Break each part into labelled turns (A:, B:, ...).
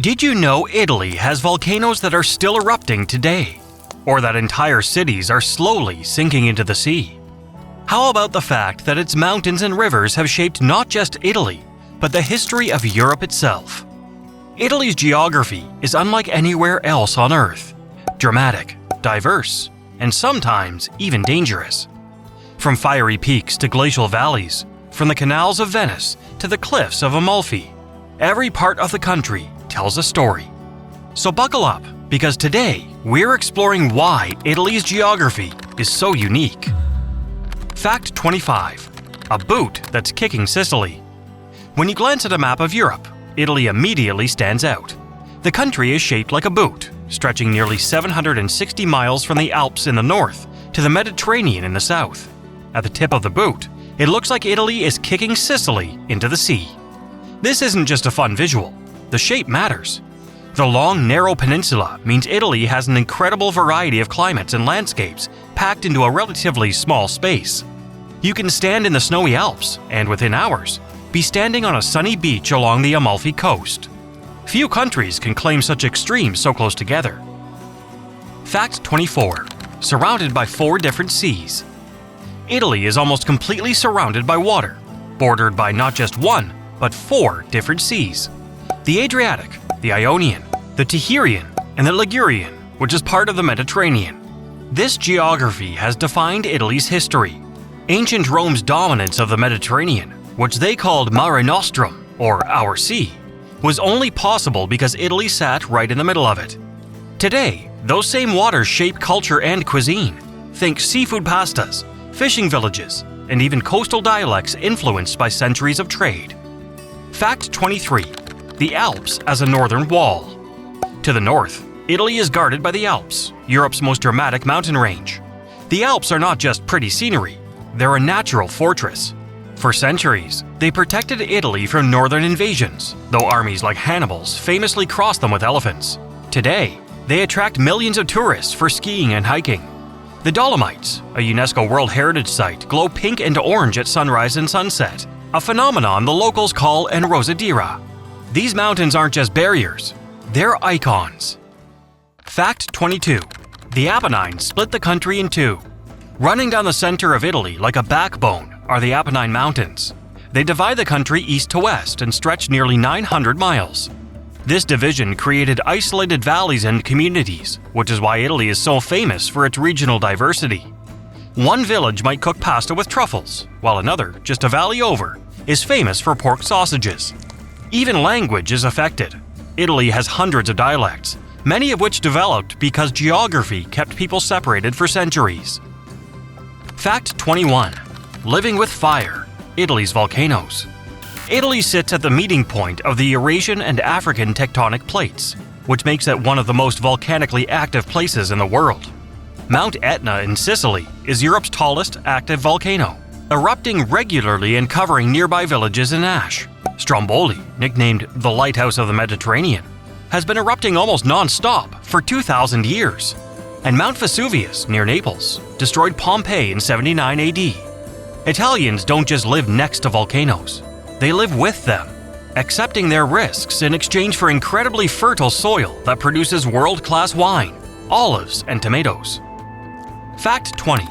A: Did you know Italy has volcanoes that are still erupting today? Or that entire cities are slowly sinking into the sea? How about the fact that its mountains and rivers have shaped not just Italy, but the history of Europe itself? Italy's geography is unlike anywhere else on Earth. Dramatic, diverse, and sometimes even dangerous. From fiery peaks to glacial valleys, from the canals of Venice to the cliffs of Amalfi, every part of the country tells a story. So buckle up, because today we're exploring why Italy's geography is so unique. Fact 25. A boot that's kicking Sicily. When you glance at a map of Europe, Italy immediately stands out. The country is shaped like a boot, stretching nearly 760 miles from the Alps in the north to the Mediterranean in the south. At the tip of the boot, it looks like Italy is kicking Sicily into the sea. This isn't just a fun visual. The shape matters. The long, narrow peninsula means Italy has an incredible variety of climates and landscapes packed into a relatively small space. You can stand in the snowy Alps and, within hours, be standing on a sunny beach along the Amalfi coast. Few countries can claim such extremes so close together. Fact 24. Surrounded by 4 different seas. Italy is almost completely surrounded by water, bordered by not just 1, but 4 different seas. The Adriatic, the Ionian, the Tiherian, and the Ligurian, which is part of the Mediterranean. This geography has defined Italy's history. Ancient Rome's dominance of the Mediterranean, which they called Mare Nostrum, or Our Sea, was only possible because Italy sat right in the middle of it. Today, those same waters shape culture and cuisine. Think seafood pastas, fishing villages, and even coastal dialects influenced by centuries of trade. Fact 23. The Alps as a northern wall. To the north, Italy is guarded by the Alps, Europe's most dramatic mountain range. The Alps are not just pretty scenery, they're a natural fortress. For centuries, they protected Italy from northern invasions, though armies like Hannibal's famously crossed them with elephants. Today, they attract millions of tourists for skiing and hiking. The Dolomites, a UNESCO World Heritage Site, glow pink and orange at sunrise and sunset, a phenomenon the locals call en rosadira. These mountains aren't just barriers, they're icons. Fact 22. The Apennines split the country in two. Running down the center of Italy like a backbone are the Apennine Mountains. They divide the country east to west and stretch nearly 900 miles. This division created isolated valleys and communities, which is why Italy is so famous for its regional diversity. One village might cook pasta with truffles, while another, just a valley over, is famous for pork sausages. Even language is affected. Italy has hundreds of dialects, many of which developed because geography kept people separated for centuries. Fact 21. Living with fire. Italy's volcanoes. Italy sits at the meeting point of the Eurasian and African tectonic plates, which makes it one of the most volcanically active places in the world. Mount Etna in Sicily is Europe's tallest active volcano, erupting regularly and covering nearby villages in ash. Stromboli, nicknamed the Lighthouse of the Mediterranean, has been erupting almost non-stop for 2,000 years. And Mount Vesuvius, near Naples, destroyed Pompeii in 79 AD. Italians don't just live next to volcanoes, they live with them, accepting their risks in exchange for incredibly fertile soil that produces world-class wine, olives, and tomatoes. Fact 20.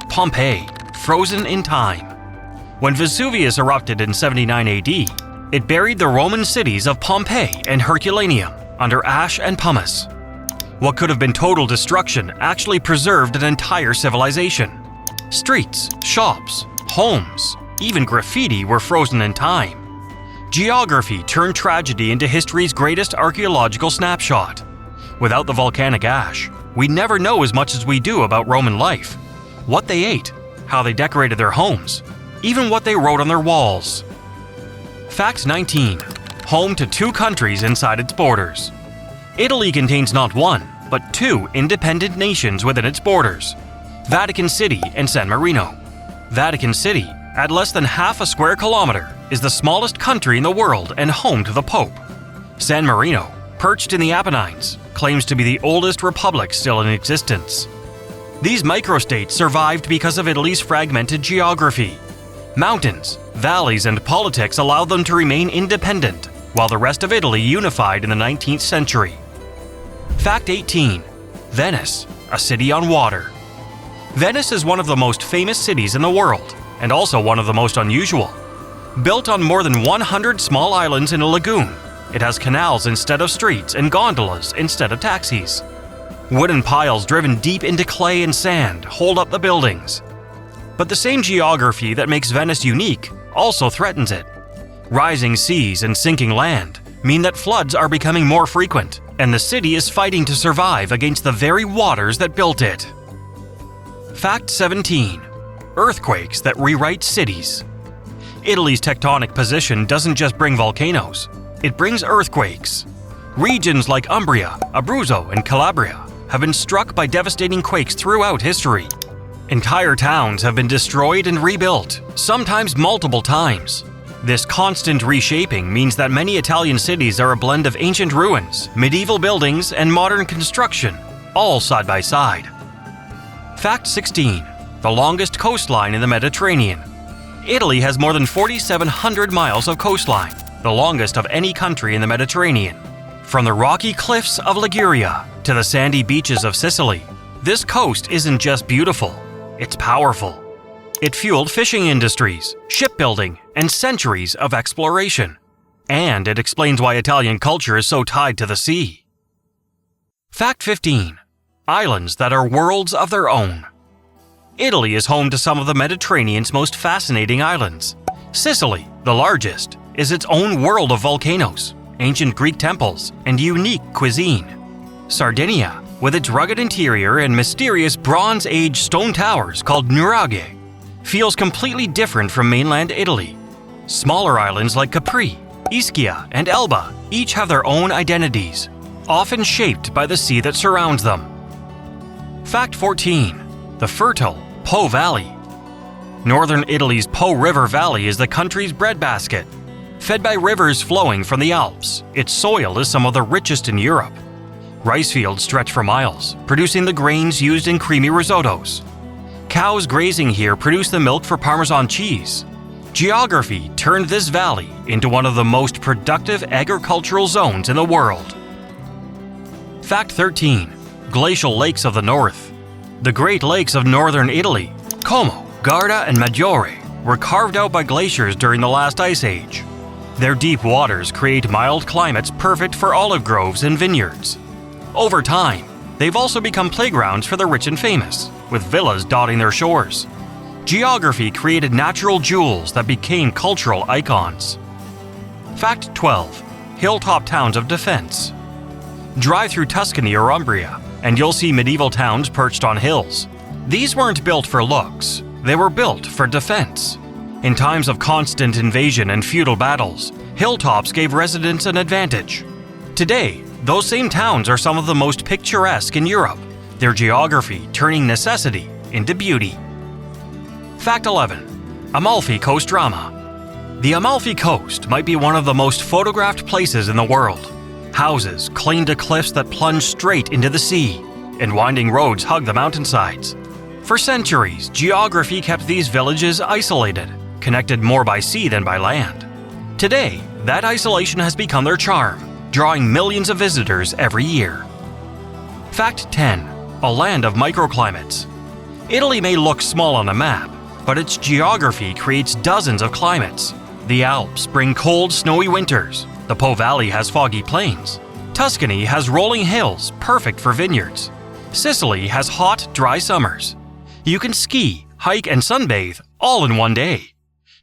A: Pompeii, frozen in time. When Vesuvius erupted in 79 AD, it buried the Roman cities of Pompeii and Herculaneum under ash and pumice. What could have been total destruction actually preserved an entire civilization. Streets, shops, homes, even graffiti were frozen in time. Geography turned tragedy into history's greatest archaeological snapshot. Without the volcanic ash, we'd never know as much as we do about Roman life, what they ate, how they decorated their homes, even what they wrote on their walls. Fact 19. Home to 2 countries inside its borders. Italy contains not 1, but 2 independent nations within its borders, Vatican City and San Marino. Vatican City, at less than half a square kilometer, is the smallest country in the world and home to the Pope. San Marino, perched in the Apennines, claims to be the oldest republic still in existence. These microstates survived because of Italy's fragmented geography. Mountains, valleys, and politics allowed them to remain independent, while the rest of Italy unified in the 19th century. Fact 18. Venice, a city on water. Venice is one of the most famous cities in the world, and also one of the most unusual. Built on more than 100 small islands in a lagoon, it has canals instead of streets and gondolas instead of taxis. Wooden piles driven deep into clay and sand hold up the buildings. But the same geography that makes Venice unique also threatens it. Rising seas and sinking land mean that floods are becoming more frequent, and the city is fighting to survive against the very waters that built it. Fact 17. Earthquakes that rewrite cities. Italy's tectonic position doesn't just bring volcanoes, it brings earthquakes. Regions like Umbria, Abruzzo, and Calabria have been struck by devastating quakes throughout history. Entire towns have been destroyed and rebuilt, sometimes multiple times. This constant reshaping means that many Italian cities are a blend of ancient ruins, medieval buildings, and modern construction, all side by side. Fact 16. The longest coastline in the Mediterranean. Italy has more than 4,700 miles of coastline, the longest of any country in the Mediterranean. From the rocky cliffs of Liguria to the sandy beaches of Sicily, this coast isn't just beautiful, it's powerful. It fueled fishing industries, shipbuilding, and centuries of exploration. And it explains why Italian culture is so tied to the sea. Fact 15. Islands that are worlds of their own. Italy is home to some of the Mediterranean's most fascinating islands. Sicily, the largest, is its own world of volcanoes, ancient Greek temples, and unique cuisine. Sardinia, with its rugged interior and mysterious Bronze Age stone towers called nuraghe, feels completely different from mainland Italy. Smaller islands like Capri, Ischia, and Elba each have their own identities, often shaped by the sea that surrounds them. Fact 14. The fertile Po Valley. Northern Italy's Po River Valley is the country's breadbasket. Fed by rivers flowing from the Alps, its soil is some of the richest in Europe. Rice fields stretch for miles, producing the grains used in creamy risottos. Cows grazing here produce the milk for Parmesan cheese. Geography turned this valley into one of the most productive agricultural zones in the world. Fact 13. Glacial lakes of the north. The Great Lakes of northern Italy, Como, Garda, and Maggiore, were carved out by glaciers during the last ice age. Their deep waters create mild climates perfect for olive groves and vineyards. Over time, they've also become playgrounds for the rich and famous, with villas dotting their shores. Geography created natural jewels that became cultural icons. Fact 12. Hilltop towns of defense. Drive through Tuscany or Umbria, and you'll see medieval towns perched on hills. These weren't built for looks, they were built for defense. In times of constant invasion and feudal battles, hilltops gave residents an advantage. Today, those same towns are some of the most picturesque in Europe, their geography turning necessity into beauty. Fact 11. Amalfi Coast Drama. The Amalfi Coast might be one of the most photographed places in the world. Houses cling to cliffs that plunge straight into the sea, and winding roads hug the mountainsides. For centuries, geography kept these villages isolated, connected more by sea than by land. Today, that isolation has become their charm, drawing millions of visitors every year. Fact 10. A land of microclimates. Italy may look small on a map, but its geography creates dozens of climates. The Alps bring cold, snowy winters. The Po Valley has foggy plains. Tuscany has rolling hills, perfect for vineyards. Sicily has hot, dry summers. You can ski, hike, and sunbathe all in one day.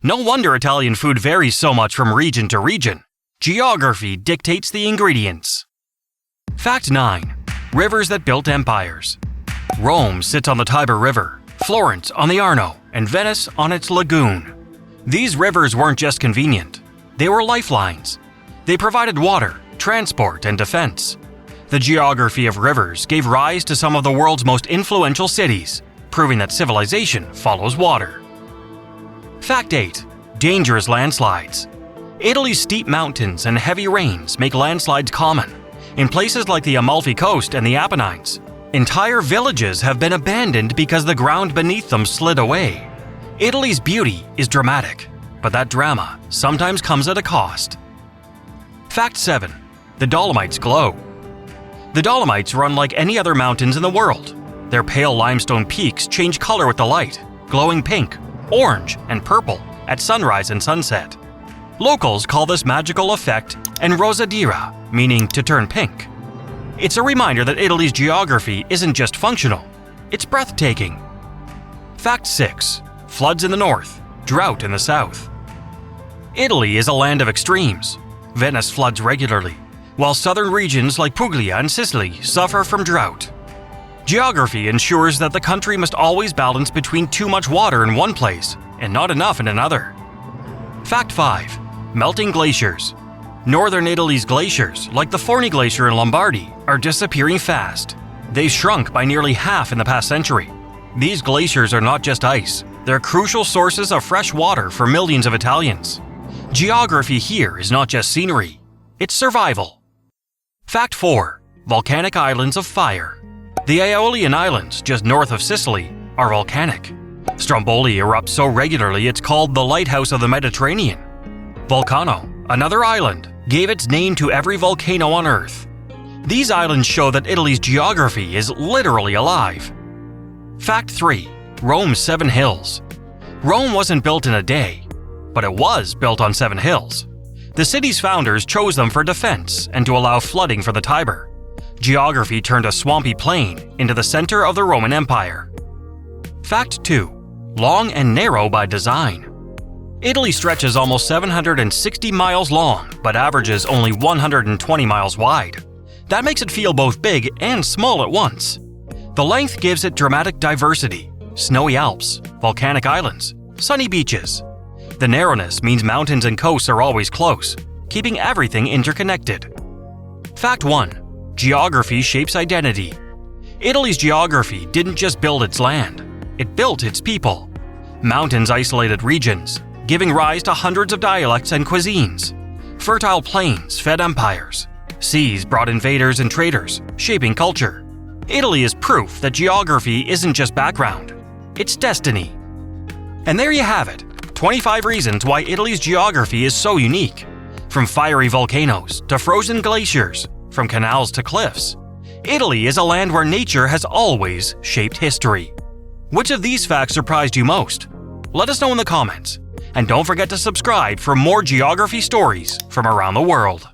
A: No wonder Italian food varies so much from region to region. Geography dictates the ingredients. Fact 9. Rivers that built empires. Rome sits on the Tiber River, Florence on the Arno, and Venice on its lagoon. These rivers weren't just convenient. They were lifelines. They provided water, transport, and defense. The geography of rivers gave rise to some of the world's most influential cities, proving that civilization follows water. Fact 8. Dangerous landslides. Italy's steep mountains and heavy rains make landslides common. In places like the Amalfi Coast and the Apennines, entire villages have been abandoned because the ground beneath them slid away. Italy's beauty is dramatic, but that drama sometimes comes at a cost. Fact 7. The Dolomites glow. The Dolomites run like any other mountains in the world. Their pale limestone peaks change color with the light, glowing pink, orange, and purple at sunrise and sunset. Locals call this magical effect enrosadira, meaning to turn pink. It's a reminder that Italy's geography isn't just functional, it's breathtaking. Fact 6. Floods in the north, drought in the south. Italy is a land of extremes. Venice floods regularly, while southern regions like Puglia and Sicily suffer from drought. Geography ensures that the country must always balance between too much water in one place and not enough in another. Fact 5. Melting glaciers. Northern Italy's glaciers, like the Forni Glacier in Lombardy, are disappearing fast. They've shrunk by nearly half in the past century. These glaciers are not just ice, they're crucial sources of fresh water for millions of Italians. Geography here is not just scenery, it's survival. Fact 4. Volcanic islands of fire. The Aeolian Islands, just north of Sicily, are volcanic. Stromboli erupts so regularly it's called the lighthouse of the Mediterranean. Volcano, another island, gave its name to every volcano on Earth. These islands show that Italy's geography is literally alive. Fact 3. Rome's 7 hills. Rome wasn't built in a day, but it was built on 7 hills. The city's founders chose them for defense and to allow flooding for the Tiber. Geography turned a swampy plain into the center of the Roman Empire. Fact 2. Long and narrow by design. Italy stretches almost 760 miles long, but averages only 120 miles wide. That makes it feel both big and small at once. The length gives it dramatic diversity: snowy Alps, volcanic islands, sunny beaches. The narrowness means mountains and coasts are always close, keeping everything interconnected. Fact 1. Geography shapes identity. Italy's geography didn't just build its land, it built its people. Mountains isolated regions, giving rise to hundreds of dialects and cuisines. Fertile plains fed empires. Seas brought invaders and traders, shaping culture. Italy is proof that geography isn't just background, it's destiny. And there you have it, 25 reasons why Italy's geography is so unique. From fiery volcanoes to frozen glaciers, from canals to cliffs, Italy is a land where nature has always shaped history. Which of these facts surprised you most? Let us know in the comments. And don't forget to subscribe for more geography stories from around the world.